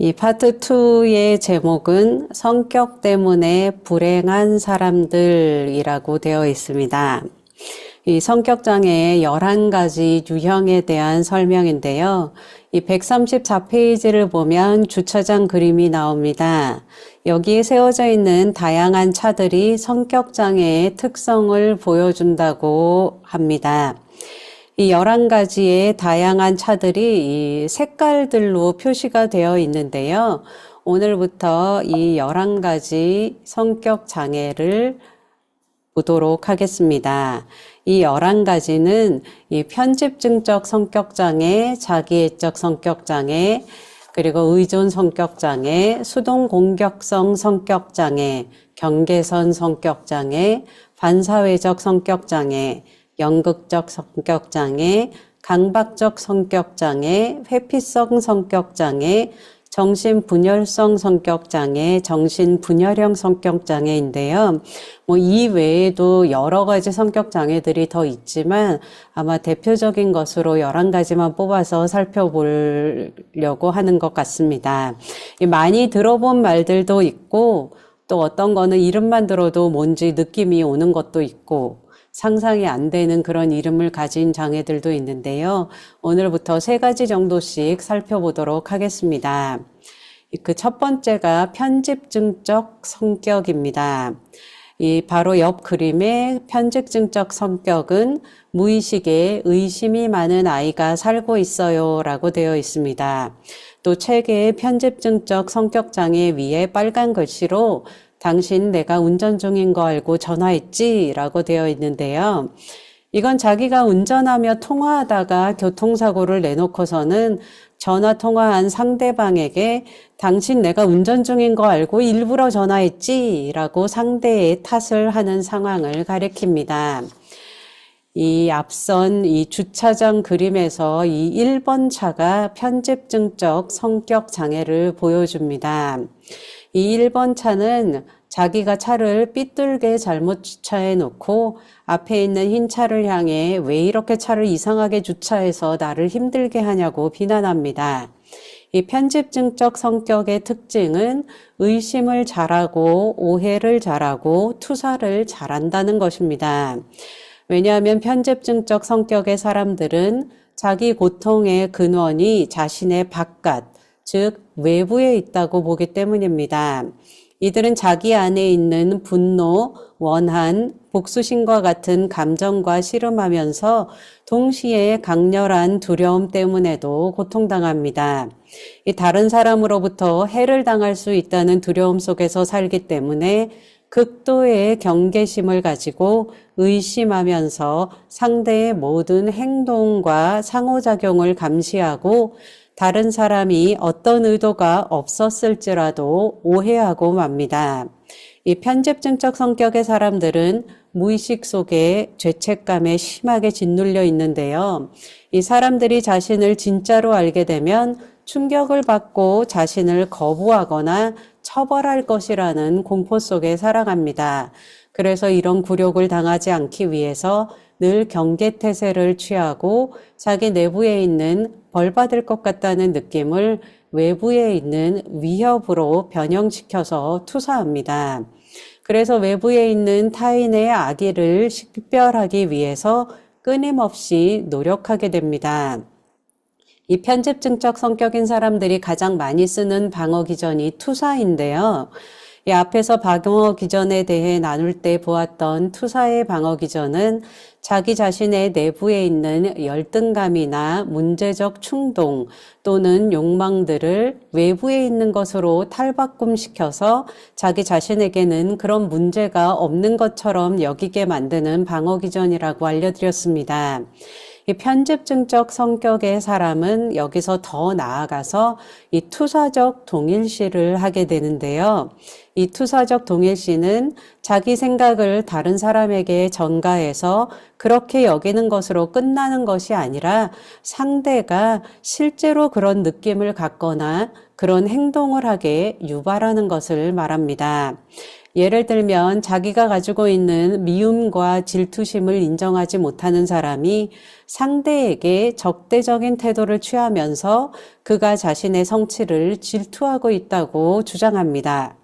이 파트 2의 제목은 성격 때문에 불행한 사람들이라고 되어 있습니다. 이 성격장애의 11가지 유형에 대한 설명인데요. 이 134페이지를 보면 주차장 그림이 나옵니다. 여기에 세워져 있는 다양한 차들이 성격장애의 특성을 보여준다고 합니다. 이 11가지의 다양한 차들이 이 색깔들로 표시가 되어 있는데요. 오늘부터 이 11가지 성격 장애를 보도록 하겠습니다. 이 11가지는 이 편집증적 성격장애, 자기애적 성격장애, 그리고 의존 성격장애, 수동공격성 성격장애, 경계선 성격장애, 반사회적 성격장애, 연극적 성격장애, 강박적 성격장애, 회피성 성격장애, 정신분열성 성격장애, 정신분열형 성격장애인데요. 이 외에도 여러 가지 성격장애들이 더 있지만 아마 대표적인 것으로 11가지만 뽑아서 살펴보려고 하는 것 같습니다. 많이 들어본 말들도 있고 또 어떤 거는 이름만 들어도 뭔지 느낌이 오는 것도 있고 상상이 안 되는 그런 이름을 가진 장애들도 있는데요. 오늘부터 3가지 정도씩 살펴보도록 하겠습니다. 그 첫 번째가 편집증적 성격입니다. 바로 옆 그림의 편집증적 성격은 무의식에 의심이 많은 아이가 살고 있어요 라고 되어 있습니다. 또 책의 편집증적 성격장애 위에 빨간 글씨로 당신 내가 운전 중인 거 알고 전화했지? 라고 되어 있는데요. 이건 자기가 운전하며 통화하다가 교통사고를 내놓고서는 전화 통화한 상대방에게 당신 내가 운전 중인 거 알고 일부러 전화했지? 라고 상대의 탓을 하는 상황을 가리킵니다. 이 앞선 이 주차장 그림에서 이 1번 차가 편집증적 성격 장애를 보여줍니다. 이 1번 차는 자기가 차를 삐뚤게 잘못 주차해 놓고 앞에 있는 흰 차를 향해 왜 이렇게 차를 이상하게 주차해서 나를 힘들게 하냐고 비난합니다. 이 편집증적 성격의 특징은 의심을 잘하고 오해를 잘하고 투사를 잘한다는 것입니다. 왜냐하면 편집증적 성격의 사람들은 자기 고통의 근원이 자신의 바깥, 즉 외부에 있다고 보기 때문입니다. 이들은 자기 안에 있는 분노, 원한, 복수심과 같은 감정과 씨름하면서 동시에 강렬한 두려움 때문에도 고통당합니다. 다른 사람으로부터 해를 당할 수 있다는 두려움 속에서 살기 때문에 극도의 경계심을 가지고 의심하면서 상대의 모든 행동과 상호작용을 감시하고 다른 사람이 어떤 의도가 없었을지라도 오해하고 맙니다. 이 편집증적 성격의 사람들은 무의식 속에 죄책감에 심하게 짓눌려 있는데요. 이 사람들이 자신을 진짜로 알게 되면 충격을 받고 자신을 거부하거나 처벌할 것이라는 공포 속에 살아갑니다. 그래서 이런 굴욕을 당하지 않기 위해서 늘 경계태세를 취하고 자기 내부에 있는 벌받을 것 같다는 느낌을 외부에 있는 위협으로 변형시켜서 투사합니다. 그래서 외부에 있는 타인의 악의를 식별하기 위해서 끊임없이 노력하게 됩니다. 이 편집증적 성격인 사람들이 가장 많이 쓰는 방어 기전이 투사인데요. 이 앞에서 방어 기전에 대해 나눌 때 보았던 투사의 방어 기전은 자기 자신의 내부에 있는 열등감이나 문제적 충동 또는 욕망들을 외부에 있는 것으로 탈바꿈시켜서 자기 자신에게는 그런 문제가 없는 것처럼 여기게 만드는 방어 기전이라고 알려드렸습니다. 이 편집증적 성격의 사람은 여기서 더 나아가서 이 투사적 동일시를 하게 되는데요. 이 투사적 동일시는 자기 생각을 다른 사람에게 전가해서 그렇게 여기는 것으로 끝나는 것이 아니라 상대가 실제로 그런 느낌을 갖거나 그런 행동을 하게 유발하는 것을 말합니다. 예를 들면 자기가 가지고 있는 미움과 질투심을 인정하지 못하는 사람이 상대에게 적대적인 태도를 취하면서 그가 자신의 성취를 질투하고 있다고 주장합니다.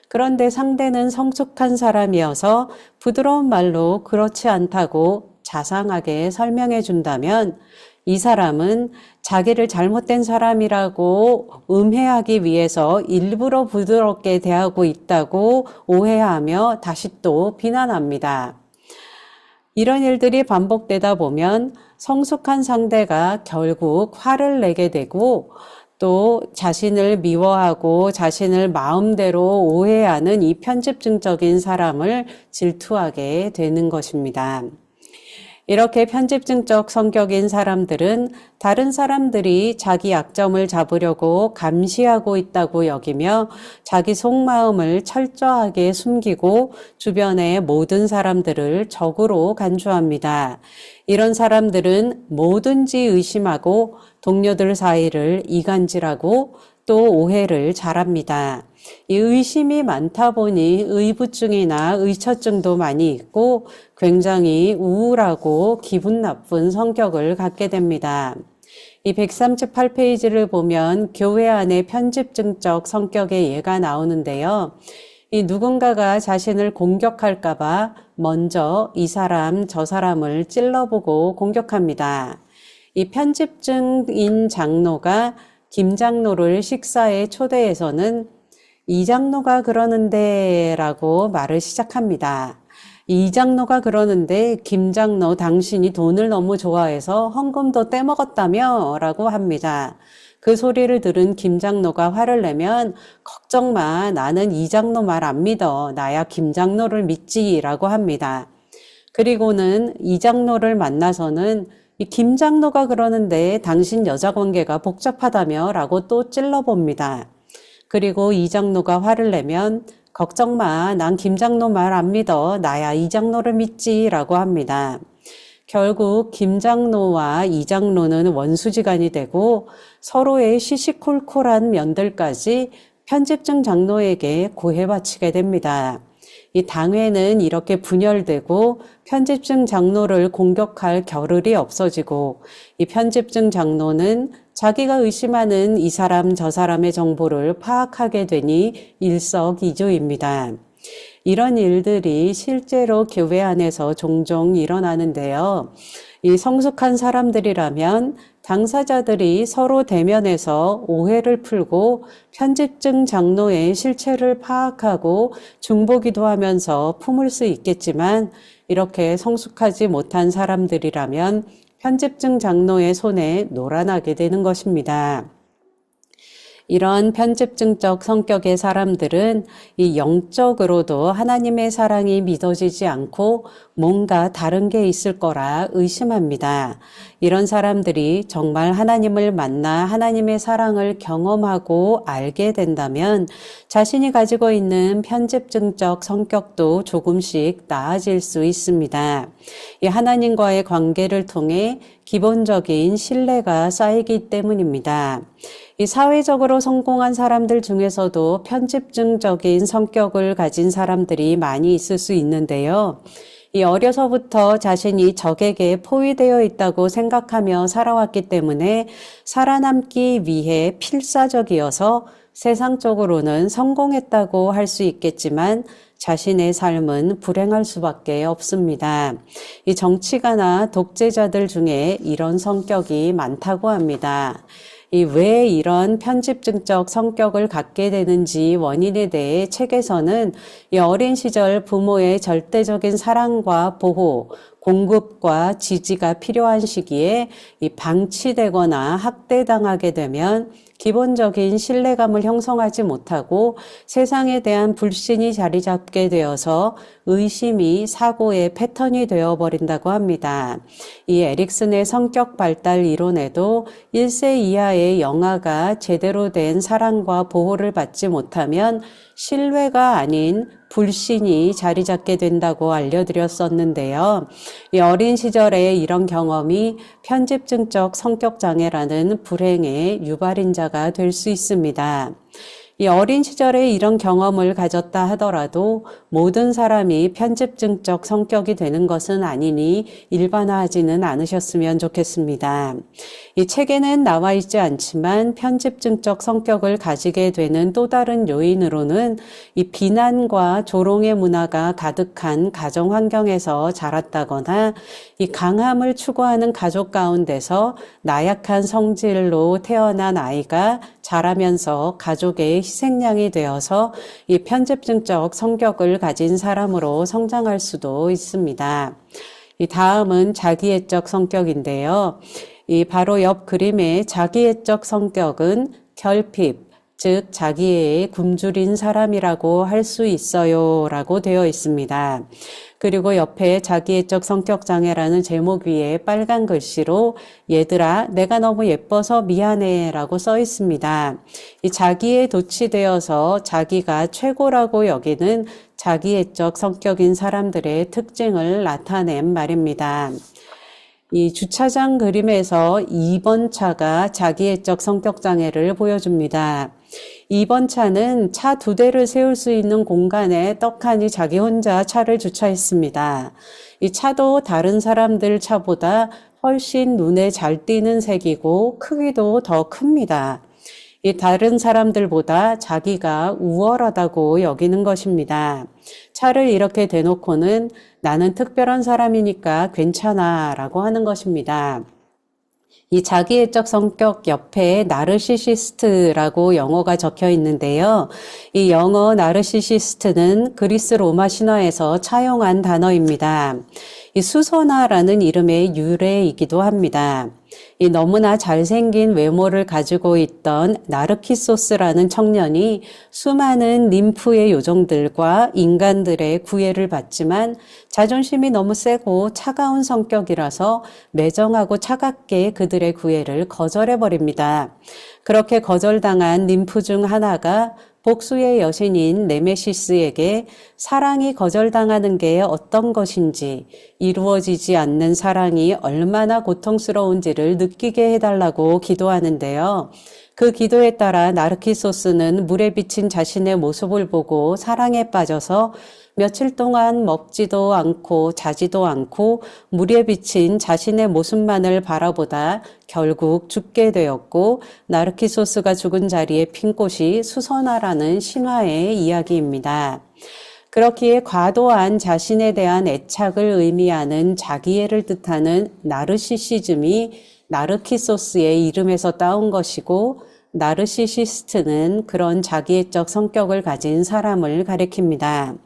그런데 상대는 성숙한 사람이어서 부드러운 말로 그렇지 않다고 자상하게 설명해 준다면 이 사람은 자기를 잘못된 사람이라고 음해하기 위해서 일부러 부드럽게 대하고 있다고 오해하며 다시 또 비난합니다. 이런 일들이 반복되다 보면 성숙한 상대가 결국 화를 내게 되고 또 자신을 미워하고 자신을 마음대로 오해하는 이 편집증적인 사람을 질투하게 되는 것입니다. 이렇게 편집증적 성격인 사람들은 다른 사람들이 자기 약점을 잡으려고 감시하고 있다고 여기며 자기 속마음을 철저하게 숨기고 주변의 모든 사람들을 적으로 간주합니다. 이런 사람들은 뭐든지 의심하고 동료들 사이를 이간질하고 또 오해를 잘합니다. 이 의심이 많다 보니 의부증이나 의처증도 많이 있고 굉장히 우울하고 기분 나쁜 성격을 갖게 됩니다. 이 138페이지를 보면 교회 안에 편집증적 성격의 예가 나오는데요. 이 누군가가 자신을 공격할까봐 먼저 이 사람 저 사람을 찔러보고 공격합니다. 이 편집증인 장로가 김 장로를 식사에 초대해서는 이 장로가 그러는데 라고 말을 시작합니다. 이 장로가 그러는데 김 장로 당신이 돈을 너무 좋아해서 헌금도 떼먹었다며 라고 합니다. 그 소리를 들은 김 장로가 화를 내면 걱정 마, 나는 이 장로 말 안 믿어, 나야 김 장로를 믿지 라고 합니다. 그리고는 이 장로를 만나서는 이 김 장로가 그러는데 당신 여자 관계가 복잡하다며 라고 또 찔러봅니다. 그리고 이 장로가 화를 내면 걱정 마, 난 김 장로 말 안 믿어, 나야 이 장로를 믿지 라고 합니다. 결국 김 장로와 이 장로는 원수지간이 되고 서로의 시시콜콜한 면들까지 편집증 장로에게 고해바치게 됩니다. 이 당회는 이렇게 분열되고 편집증 장로를 공격할 겨를이 없어지고 이 편집증 장로는 자기가 의심하는 이 사람 저 사람의 정보를 파악하게 되니 일석이조입니다. 이런 일들이 실제로 교회 안에서 종종 일어나는데요. 이 성숙한 사람들이라면 당사자들이 서로 대면해서 오해를 풀고 편집증 장로의 실체를 파악하고 중보기도 하면서 품을 수 있겠지만 이렇게 성숙하지 못한 사람들이라면 편집증 장로의 손에 놀아나게 되는 것입니다. 이런 편집증적 성격의 사람들은 이 영적으로도 하나님의 사랑이 믿어지지 않고 뭔가 다른 게 있을 거라 의심합니다. 이런 사람들이 정말 하나님을 만나 하나님의 사랑을 경험하고 알게 된다면 자신이 가지고 있는 편집증적 성격도 조금씩 나아질 수 있습니다. 이 하나님과의 관계를 통해 기본적인 신뢰가 쌓이기 때문입니다. 이 사회적으로 성공한 사람들 중에서도 편집증적인 성격을 가진 사람들이 많이 있을 수 있는데요. 이 어려서부터 자신이 적에게 포위되어 있다고 생각하며 살아왔기 때문에 살아남기 위해 필사적이어서 세상적으로는 성공했다고 할 수 있겠지만 자신의 삶은 불행할 수밖에 없습니다. 이 정치가나 독재자들 중에 이런 성격이 많다고 합니다. 왜 이런 편집증적 성격을 갖게 되는지 원인에 대해 책에서는 이 어린 시절 부모의 절대적인 사랑과 보호, 공급과 지지가 필요한 시기에 이 방치되거나 학대당하게 되면 기본적인 신뢰감을 형성하지 못하고 세상에 대한 불신이 자리 잡게 되어서 의심이 사고의 패턴이 되어버린다고 합니다. 이 에릭슨의 성격 발달 이론에도 1세 이하의 영아가 제대로 된 사랑과 보호를 받지 못하면 신뢰가 아닌 불신이 자리 잡게 된다고 알려드렸었는데요. 이 어린 시절에 이런 경험이 편집증적 성격장애라는 불행의 유발인자가 될 수 있습니다. 이 어린 시절에 이런 경험을 가졌다 하더라도 모든 사람이 편집증적 성격이 되는 것은 아니니 일반화하지는 않으셨으면 좋겠습니다. 이 책에는 나와 있지 않지만 편집증적 성격을 가지게 되는 또 다른 요인으로는 이 비난과 조롱의 문화가 가득한 가정 환경에서 자랐다거나 이 강함을 추구하는 가족 가운데서 나약한 성질로 태어난 아이가 자라면서 가족의 희생양이 되어서 이 편집증적 성격을 가진 사람으로 성장할 수도 있습니다. 이 다음은 자기애적 성격인데요. 이 바로 옆 그림의 자기애적 성격은 결핍, 즉 자기애에 굶주린 사람이라고 할 수 있어요 라고 되어 있습니다. 그리고 옆에 자기애적 성격장애라는 제목 위에 빨간 글씨로 얘들아 내가 너무 예뻐서 미안해 라고 써 있습니다. 이 자기에 도취되어서 자기가 최고라고 여기는 자기애적 성격인 사람들의 특징을 나타낸 말입니다. 이 주차장 그림에서 2번 차가 자기애적 성격장애를 보여줍니다. 2번 차는 차 2대를 세울 수 있는 공간에 떡하니 자기 혼자 차를 주차했습니다. 이 차도 다른 사람들 차보다 훨씬 눈에 잘 띄는 색이고 크기도 더 큽니다. 이 다른 사람들보다 자기가 우월하다고 여기는 것입니다. 차를 이렇게 대놓고는 나는 특별한 사람이니까 괜찮아 라고 하는 것입니다. 이 자기애적 성격 옆에 나르시시스트라고 영어가 적혀 있는데요. 이 영어 나르시시스트는 그리스 로마 신화에서 차용한 단어입니다. 이 수소나라는 이름의 유래이기도 합니다. 이 너무나 잘생긴 외모를 가지고 있던 나르키소스라는 청년이 수많은 ним프의 요정들과 인간들의 구애를 받지만 자존심이 너무 세고 차가운 성격이라서 매정하고 차갑게 그들의 구애를 거절해버립니다. 그렇게 거절당한 ним프 중 하나가 복수의 여신인 네메시스에게 사랑이 거절당하는 게 어떤 것인지, 이루어지지 않는 사랑이 얼마나 고통스러운지를 느끼게 해달라고 기도하는데요. 그 기도에 따라 나르키소스는 물에 비친 자신의 모습을 보고 사랑에 빠져서 며칠 동안 먹지도 않고 자지도 않고 물에 비친 자신의 모습만을 바라보다 결국 죽게 되었고, 나르키소스가 죽은 자리에 핀 꽃이 수선화라는 신화의 이야기입니다. 그렇기에 과도한 자신에 대한 애착을 의미하는 자기애를 뜻하는 나르시시즘이 나르키소스의 이름에서 따온 것이고, 나르시시스트는 그런 자기애적 성격을 가진 사람을 가리킵니다.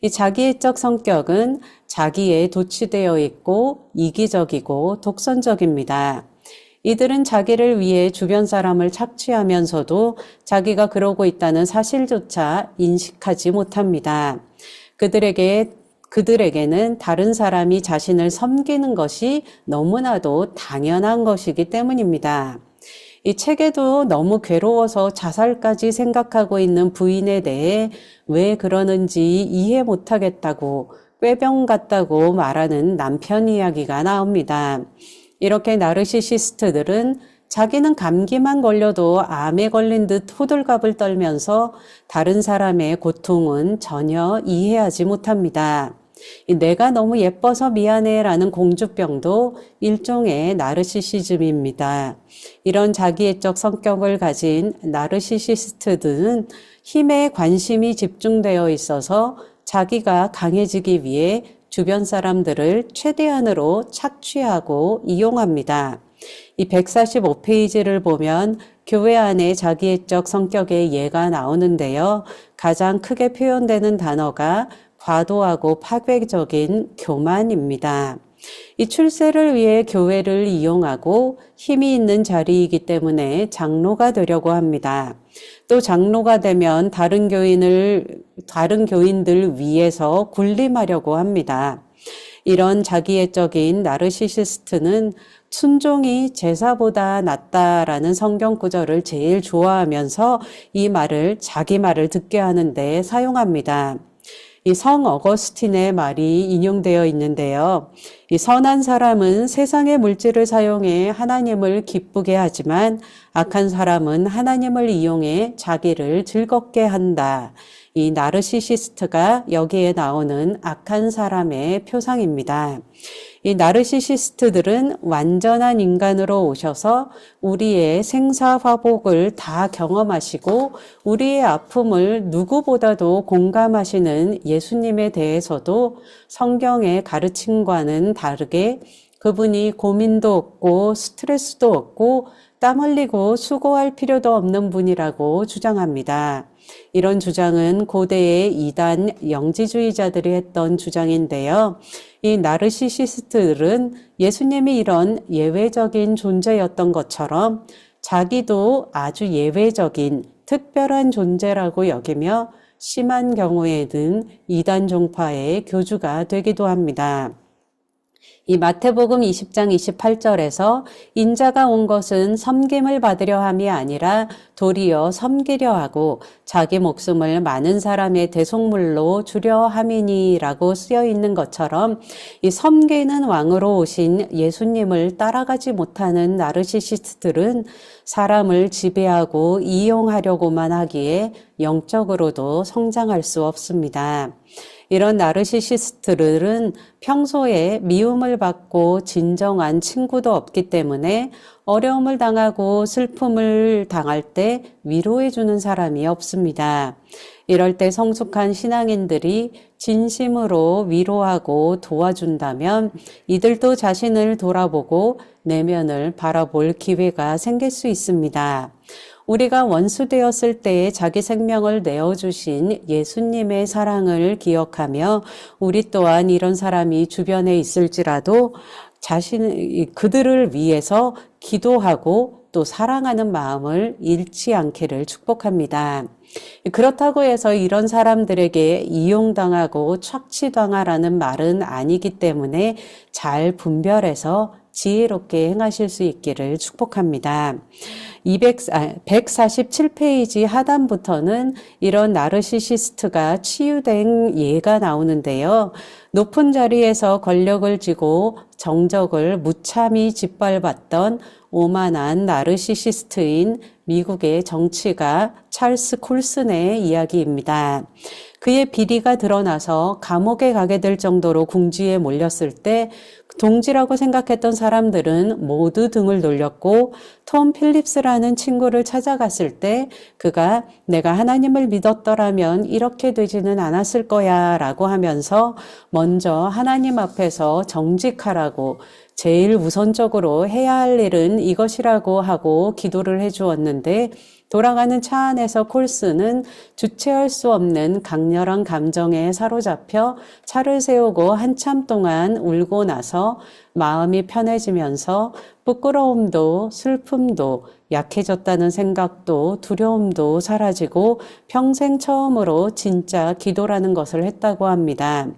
이 자기애적 성격은 자기에 도취되어 있고 이기적이고 독선적입니다. 이들은 자기를 위해 주변 사람을 착취하면서도 자기가 그러고 있다는 사실조차 인식하지 못합니다. 그들에게는 다른 사람이 자신을 섬기는 것이 너무나도 당연한 것이기 때문입니다. 이 책에도 너무 괴로워서 자살까지 생각하고 있는 부인에 대해 왜 그러는지 이해 못하겠다고 꾀병 같다고 말하는 남편 이야기가 나옵니다. 이렇게 나르시시스트들은 자기는 감기만 걸려도 암에 걸린 듯 호들갑을 떨면서 다른 사람의 고통은 전혀 이해하지 못합니다. 내가 너무 예뻐서 미안해 라는 공주병도 일종의 나르시시즘입니다. 이런 자기애적 성격을 가진 나르시시스트들은 힘에 관심이 집중되어 있어서 자기가 강해지기 위해 주변 사람들을 최대한으로 착취하고 이용합니다. 이 145페이지를 보면 교회 안에 자기애적 성격의 예가 나오는데요. 가장 크게 표현되는 단어가 과도하고 파괴적인 교만입니다. 이 출세를 위해 교회를 이용하고 힘이 있는 자리이기 때문에 장로가 되려고 합니다. 또 장로가 되면 다른 교인들 위해서 군림하려고 합니다. 이런 자기애적인 나르시시스트는 순종이 제사보다 낫다라는 성경 구절을 제일 좋아하면서 이 말을 자기 말을 듣게 하는데 사용합니다. 이 성 어거스틴의 말이 인용되어 있는데요. 이 선한 사람은 세상의 물질을 사용해 하나님을 기쁘게 하지만 악한 사람은 하나님을 이용해 자기를 즐겁게 한다. 이 나르시시스트가 여기에 나오는 악한 사람의 표상입니다. 이 나르시시스트들은 완전한 인간으로 오셔서 우리의 생사화복을 다 경험하시고 우리의 아픔을 누구보다도 공감하시는 예수님에 대해서도 성경의 가르침과는 다르게 그분이 고민도 없고 스트레스도 없고 땀 흘리고 수고할 필요도 없는 분이라고 주장합니다. 이런 주장은 고대의 이단 영지주의자들이 했던 주장인데요. 이 나르시시스트들은 예수님이 이런 예외적인 존재였던 것처럼 자기도 아주 예외적인 특별한 존재라고 여기며 심한 경우에는 이단 종파의 교주가 되기도 합니다. 이 마태복음 20장 28절에서 인자가 온 것은 섬김을 받으려 함이 아니라 도리어 섬기려 하고 자기 목숨을 많은 사람의 대속물로 주려 함이니라고 쓰여 있는 것처럼 이 섬기는 왕으로 오신 예수님을 따라가지 못하는 나르시시스트들은 사람을 지배하고 이용하려고만 하기에 영적으로도 성장할 수 없습니다. 이런 나르시시스트들은 평소에 미움을 받고 진정한 친구도 없기 때문에 어려움을 당하고 슬픔을 당할 때 위로해주는 사람이 없습니다. 이럴 때 성숙한 신앙인들이 진심으로 위로하고 도와준다면 이들도 자신을 돌아보고 내면을 바라볼 기회가 생길 수 있습니다. 우리가 원수되었을 때에 자기 생명을 내어주신 예수님의 사랑을 기억하며 우리 또한 이런 사람이 주변에 있을지라도 그들을 위해서 기도하고 또 사랑하는 마음을 잃지 않기를 축복합니다. 그렇다고 해서 이런 사람들에게 이용당하고 착취당하라는 말은 아니기 때문에 잘 분별해서 지혜롭게 행하실 수 있기를 축복합니다. 147페이지 하단부터는 이런 나르시시스트가 치유된 예가 나오는데요. 높은 자리에서 권력을 쥐고 정적을 무참히 짓밟았던 오만한 나르시시스트인 미국의 정치가 찰스 콜슨의 이야기입니다. 그의 비리가 드러나서 감옥에 가게 될 정도로 궁지에 몰렸을 때 동지라고 생각했던 사람들은 모두 등을 돌렸고 톰 필립스라는 친구를 찾아갔을 때 그가 내가 하나님을 믿었더라면 이렇게 되지는 않았을 거야 라고 하면서 먼저 하나님 앞에서 정직하라고 제일 우선적으로 해야 할 일은 이것이라고 하고 기도를 해주었는데 돌아가는 차 안에서 콜스는 주체할 수 없는 강렬한 감정에 사로잡혀 차를 세우고 한참 동안 울고 나서 마음이 편해지면서 부끄러움도 슬픔도 약해졌다는 생각도 두려움도 사라지고 평생 처음으로 진짜 기도라는 것을 했다고 합니다.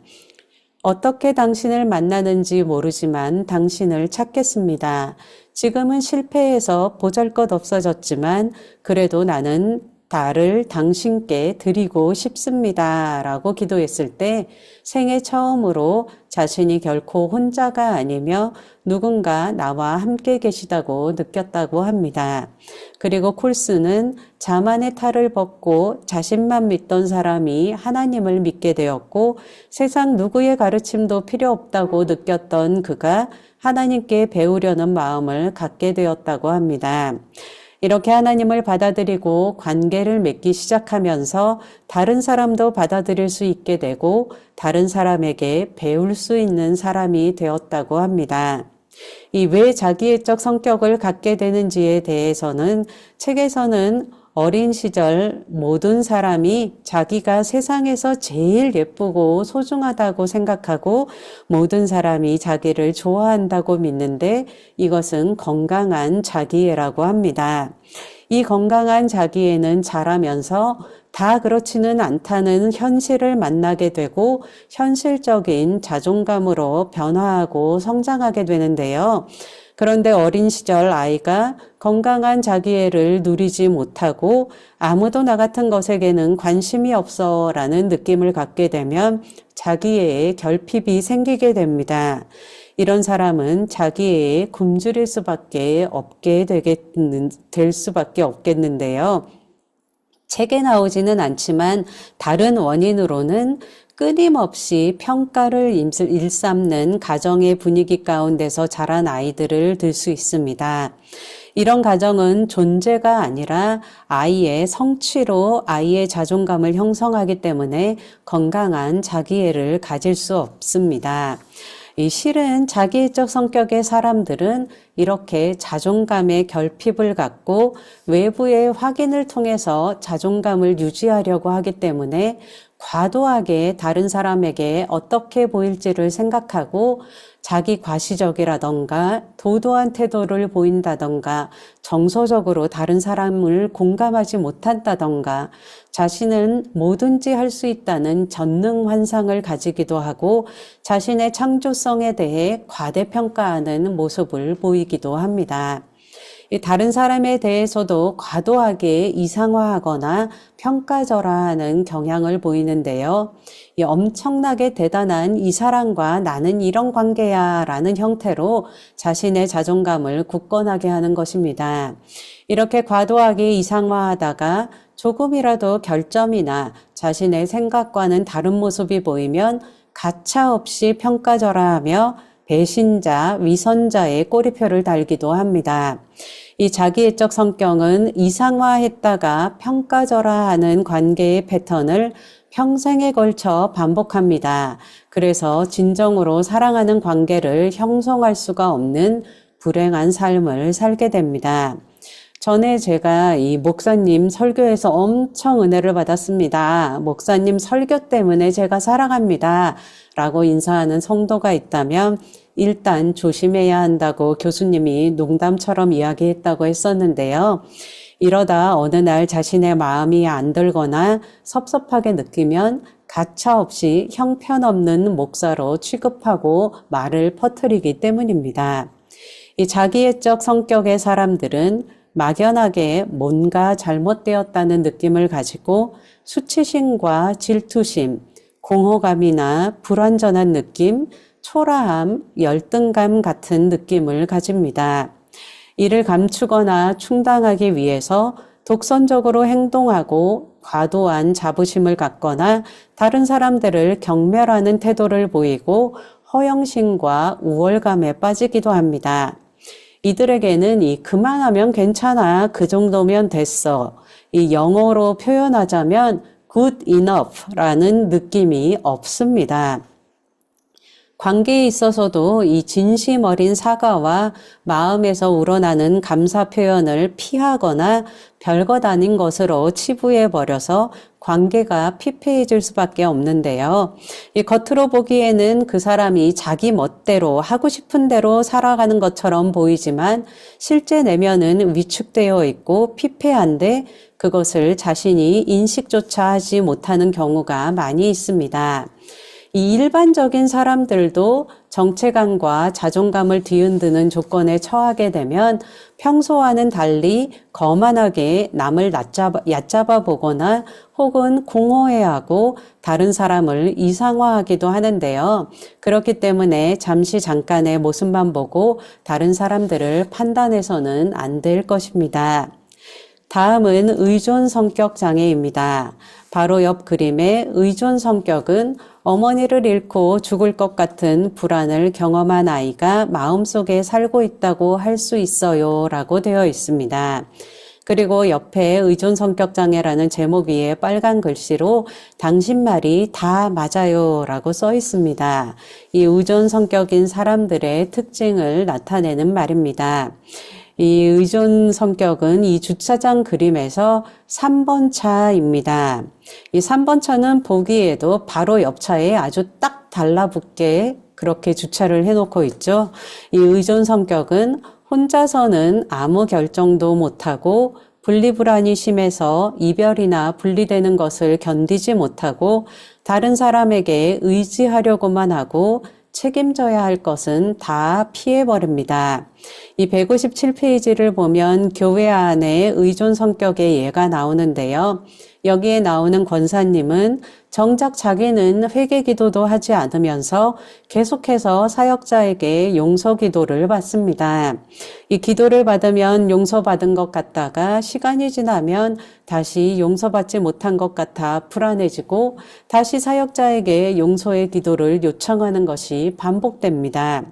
어떻게 당신을 만나는지 모르지만 당신을 찾겠습니다. 지금은 실패해서 보잘것없어졌지만 그래도 나는 나를 당신께 드리고 싶습니다. 라고 기도했을 때 생애 처음으로 자신이 결코 혼자가 아니며 누군가 나와 함께 계시다고 느꼈다고 합니다. 그리고 콜스는 자만의 탈을 벗고 자신만 믿던 사람이 하나님을 믿게 되었고 세상 누구의 가르침도 필요 없다고 느꼈던 그가 하나님께 배우려는 마음을 갖게 되었다고 합니다. 이렇게 하나님을 받아들이고 관계를 맺기 시작하면서 다른 사람도 받아들일 수 있게 되고 다른 사람에게 배울 수 있는 사람이 되었다고 합니다. 이 왜 자기애적 성격을 갖게 되는지에 대해서는 책에서는 어린 시절 모든 사람이 자기가 세상에서 제일 예쁘고 소중하다고 생각하고 모든 사람이 자기를 좋아한다고 믿는데 이것은 건강한 자기애라고 합니다. 이 건강한 자기애는 자라면서 다 그렇지는 않다는 현실을 만나게 되고 현실적인 자존감으로 변화하고 성장하게 되는데요. 그런데 어린 시절 아이가 건강한 자기애를 누리지 못하고 아무도 나 같은 것에게는 관심이 없어 라는 느낌을 갖게 되면 자기애에 결핍이 생기게 됩니다. 이런 사람은 자기애에 굶주릴 수밖에 될 수밖에 없겠는데요. 책에 나오지는 않지만 다른 원인으로는 끊임없이 평가를 일삼는 가정의 분위기 가운데서 자란 아이들을 들 수 있습니다. 이런 가정은 존재가 아니라 아이의 성취로 아이의 자존감을 형성하기 때문에 건강한 자기애를 가질 수 없습니다. 이 실은 자기애적 성격의 사람들은 이렇게 자존감의 결핍을 갖고 외부의 확인을 통해서 자존감을 유지하려고 하기 때문에 과도하게 다른 사람에게 어떻게 보일지를 생각하고 자기 과시적이라던가 도도한 태도를 보인다던가 정서적으로 다른 사람을 공감하지 못한다던가 자신은 뭐든지 할 수 있다는 전능 환상을 가지기도 하고 자신의 창조성에 대해 과대평가하는 모습을 보이기도 합니다. 다른 사람에 대해서도 과도하게 이상화하거나 평가절하하는 경향을 보이는데요. 엄청나게 대단한 이 사람과 나는 이런 관계야 라는 형태로 자신의 자존감을 굳건하게 하는 것입니다. 이렇게 과도하게 이상화하다가 조금이라도 결점이나 자신의 생각과는 다른 모습이 보이면 가차없이 평가절하하며 배신자, 위선자의 꼬리표를 달기도 합니다. 이 자기애적 성격은 이상화했다가 평가절하하는 관계의 패턴을 평생에 걸쳐 반복합니다. 그래서 진정으로 사랑하는 관계를 형성할 수가 없는 불행한 삶을 살게 됩니다. 전에 제가 이 목사님 설교에서 엄청 은혜를 받았습니다. 목사님 설교 때문에 제가 사랑합니다. 라고 인사하는 성도가 있다면 일단 조심해야 한다고 교수님이 농담처럼 이야기했다고 했었는데요. 이러다 어느 날 자신의 마음이 안 들거나 섭섭하게 느끼면 가차없이 형편없는 목사로 취급하고 말을 퍼뜨리기 때문입니다. 이 자기애적 성격의 사람들은 막연하게 뭔가 잘못되었다는 느낌을 가지고 수치심과 질투심, 공허감이나 불완전한 느낌, 초라함, 열등감 같은 느낌을 가집니다. 이를 감추거나 충당하기 위해서 독선적으로 행동하고 과도한 자부심을 갖거나 다른 사람들을 경멸하는 태도를 보이고 허영심과 우월감에 빠지기도 합니다. 이들에게는 그만하면 괜찮아, 그 정도면 됐어, 이 영어로 표현하자면 good enough라는 느낌이 없습니다. 관계에 있어서도 이 진심 어린 사과와 마음에서 우러나는 감사 표현을 피하거나 별것 아닌 것으로 치부해버려서 관계가 피폐해질 수밖에 없는데요. 이 겉으로 보기에는 그 사람이 자기 멋대로 하고 싶은 대로 살아가는 것처럼 보이지만 실제 내면은 위축되어 있고 피폐한데 그것을 자신이 인식조차 하지 못하는 경우가 많이 있습니다. 이 일반적인 사람들도 정체감과 자존감을 뒤흔드는 조건에 처하게 되면 평소와는 달리 거만하게 남을 얕잡아 보거나 혹은 공허해하고 다른 사람을 이상화하기도 하는데요. 그렇기 때문에 잠깐의 모습만 보고 다른 사람들을 판단해서는 안 될 것입니다. 다음은 의존 성격 장애입니다. 바로 옆 그림의 의존 성격은 어머니를 잃고 죽을 것 같은 불안을 경험한 아이가 마음속에 살고 있다고 할 수 있어요 라고 되어 있습니다. 그리고 옆에 의존 성격 장애라는 제목 위에 빨간 글씨로 당신 말이 다 맞아요 라고 써 있습니다. 이 의존 성격인 사람들의 특징을 나타내는 말입니다. 이 의존 성격은 이 주차장 그림에서 3번 차입니다. 이 3번 차는 보기에도 바로 옆 차에 아주 딱 달라붙게 그렇게 주차를 해놓고 있죠. 이 의존 성격은 혼자서는 아무 결정도 못하고 분리불안이 심해서 이별이나 분리되는 것을 견디지 못하고 다른 사람에게 의지하려고만 하고 책임져야 할 것은 다 피해버립니다. 이 157페이지를 보면 교회 안에 의존 성격의 예가 나오는데요. 여기에 나오는 권사님은 정작 자기는 회개 기도도 하지 않으면서 계속해서 사역자에게 용서 기도를 받습니다. 이 기도를 받으면 용서받은 것 같다가 시간이 지나면 다시 용서받지 못한 것 같아 불안해지고 다시 사역자에게 용서의 기도를 요청하는 것이 반복됩니다.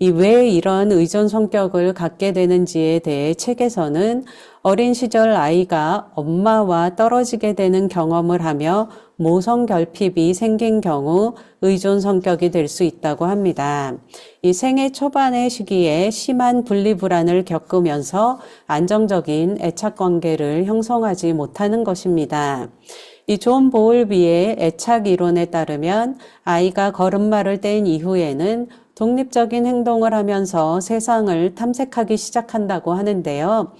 왜 이런 의존 성격을 갖게 되는지에 대해 책에서는 어린 시절 아이가 엄마와 떨어지게 되는 경험을 하며 모성 결핍이 생긴 경우 의존 성격이 될 수 있다고 합니다. 이 생애 초반의 시기에 심한 분리불안을 겪으면서 안정적인 애착 관계를 형성하지 못하는 것입니다. 이 존 보울비의 애착 이론에 따르면 아이가 걸음마를 뗀 이후에는 독립적인 행동을 하면서 세상을 탐색하기 시작한다고 하는데요.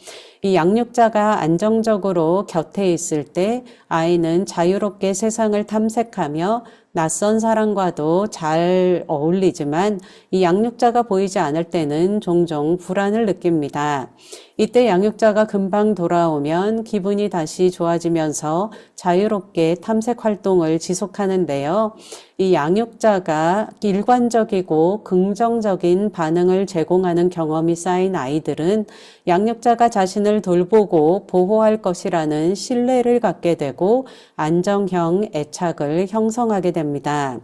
이 양육자가 안정적으로 곁에 있을 때 아이는 자유롭게 세상을 탐색하며 낯선 사람과도 잘 어울리지만 이 양육자가 보이지 않을 때는 종종 불안을 느낍니다. 이때 양육자가 금방 돌아오면 기분이 다시 좋아지면서 자유롭게 탐색 활동을 지속하는데요. 이 양육자가 일관적이고 긍정적인 반응을 제공하는 경험이 쌓인 아이들은 양육자가 자신을 돌보고 보호할 것이라는 신뢰를 갖게 되고 안정형 애착을 형성하게 됩니다.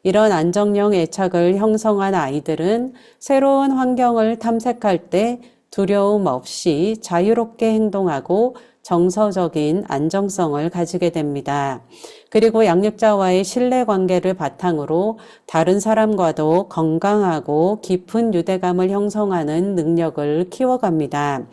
이런 안정형 애착을 형성한 아이들은 새로운 환경을 탐색할 때 두려움 없이 자유롭게 행동하고 정서적인 안정성을 가지게 됩니다. 그리고 양육자와의 신뢰관계를 바탕으로 다른 사람과도 건강하고 깊은 유대감을 형성하는 능력을 키워갑니다.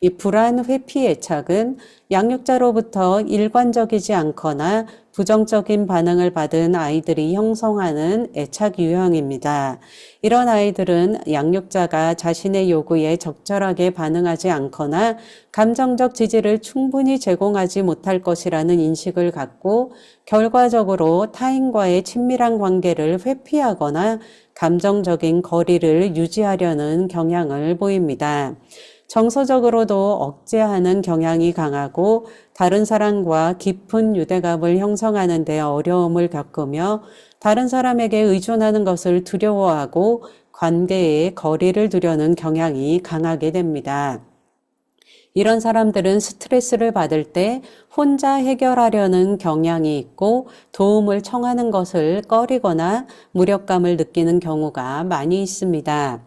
이 불안 회피 애착은 양육자로부터 일관적이지 않거나 부정적인 반응을 받은 아이들이 형성하는 애착 유형입니다. 이런 아이들은 양육자가 자신의 요구에 적절하게 반응하지 않거나 감정적 지지를 충분히 제공하지 못할 것이라는 인식을 갖고 결과적으로 타인과의 친밀한 관계를 회피하거나 감정적인 거리를 유지하려는 경향을 보입니다. 정서적으로도 억제하는 경향이 강하고 다른 사람과 깊은 유대감을 형성하는 데 어려움을 겪으며 다른 사람에게 의존하는 것을 두려워하고 관계에 거리를 두려는 경향이 강하게 됩니다. 이런 사람들은 스트레스를 받을 때 혼자 해결하려는 경향이 있고 도움을 청하는 것을 꺼리거나 무력감을 느끼는 경우가 많이 있습니다.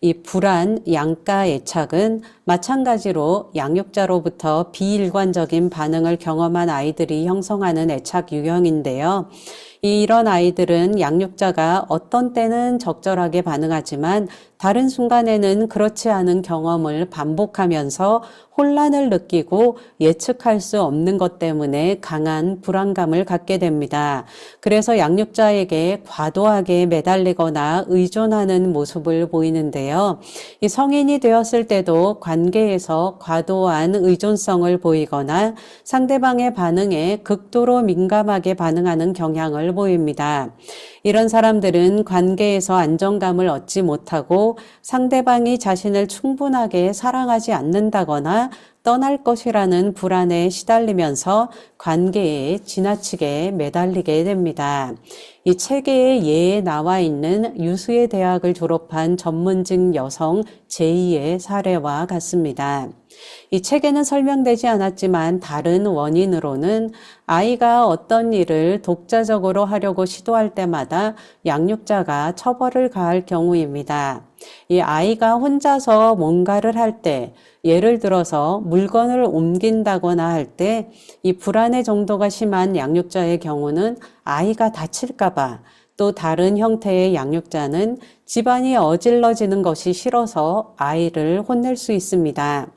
이 불안, 양가 애착은 마찬가지로 양육자로부터 비일관적인 반응을 경험한 아이들이 형성하는 애착 유형인데요. 이런 아이들은 양육자가 어떤 때는 적절하게 반응하지만 다른 순간에는 그렇지 않은 경험을 반복하면서 혼란을 느끼고 예측할 수 없는 것 때문에 강한 불안감을 갖게 됩니다. 그래서 양육자에게 과도하게 매달리거나 의존하는 모습을 보이는데요. 이 성인이 되었을 때도 관계에서 과도한 의존성을 보이거나 상대방의 반응에 극도로 민감하게 반응하는 경향을 보입니다. 이런 사람들은 관계에서 안정감을 얻지 못하고 상대방이 자신을 충분하게 사랑하지 않는다거나 떠날 것이라는 불안에 시달리면서 관계에 지나치게 매달리게 됩니다. 이 책의 예에 나와 있는 유수의 대학을 졸업한 전문직 여성 제이의 사례와 같습니다. 이 책에는 설명되지 않았지만 다른 원인으로는 아이가 어떤 일을 독자적으로 하려고 시도할 때마다 양육자가 처벌을 가할 경우입니다. 이 아이가 혼자서 뭔가를 할 때, 예를 들어서 물건을 옮긴다거나 할 때 이 불안의 정도가 심한 양육자의 경우는 아이가 다칠까봐, 또 다른 형태의 양육자는 집안이 어질러지는 것이 싫어서 아이를 혼낼 수 있습니다.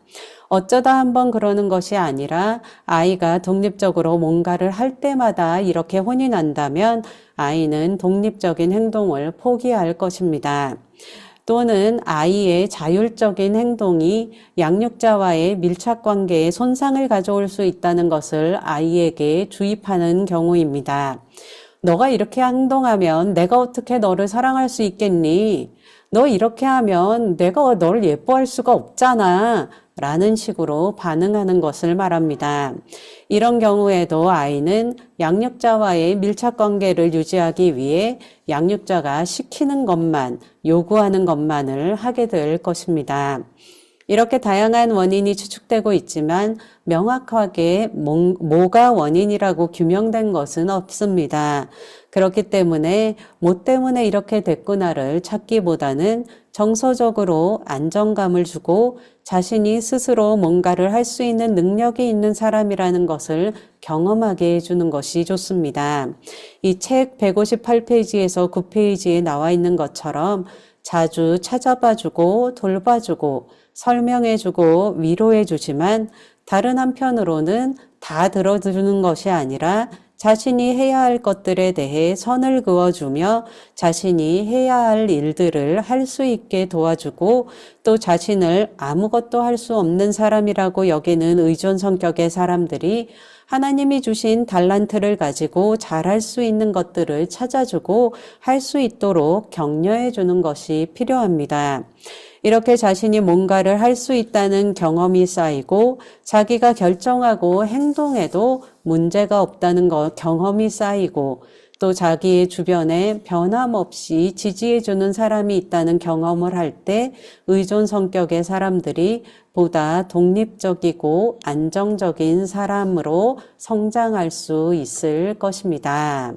어쩌다 한번 그러는 것이 아니라 아이가 독립적으로 뭔가를 할 때마다 이렇게 혼이 난다면 아이는 독립적인 행동을 포기할 것입니다. 또는 아이의 자율적인 행동이 양육자와의 밀착 관계에 손상을 가져올 수 있다는 것을 아이에게 주입하는 경우입니다. 너가 이렇게 행동하면 내가 어떻게 너를 사랑할 수 있겠니? 너 이렇게 하면 내가 너를 예뻐할 수가 없잖아. 라는 식으로 반응하는 것을 말합니다. 이런 경우에도 아이는 양육자와의 밀착 관계를 유지하기 위해 양육자가 시키는 것만, 요구하는 것만을 하게 될 것입니다. 이렇게 다양한 원인이 추측되고 있지만 명확하게 뭐가 원인이라고 규명된 것은 없습니다. 그렇기 때문에 뭐 때문에 이렇게 됐구나를 찾기보다는 정서적으로 안정감을 주고 자신이 스스로 뭔가를 할 수 있는 능력이 있는 사람이라는 것을 경험하게 해주는 것이 좋습니다. 이 책 158페이지에서 9페이지에 나와 있는 것처럼 자주 찾아봐주고 돌봐주고 설명해주고 위로해주지만 다른 한편으로는 다 들어주는 것이 아니라 자신이 해야 할 것들에 대해 선을 그어주며 자신이 해야 할 일들을 할 수 있게 도와주고 또 자신을 아무것도 할 수 없는 사람이라고 여기는 의존 성격의 사람들이 하나님이 주신 달란트를 가지고 잘할 수 있는 것들을 찾아주고 할 수 있도록 격려해 주는 것이 필요합니다. 이렇게 자신이 뭔가를 할 수 있다는 경험이 쌓이고 자기가 결정하고 행동해도 문제가 없다는 경험이 쌓이고 또 자기의 주변에 변함없이 지지해주는 사람이 있다는 경험을 할 때 의존 성격의 사람들이 보다 독립적이고 안정적인 사람으로 성장할 수 있을 것입니다.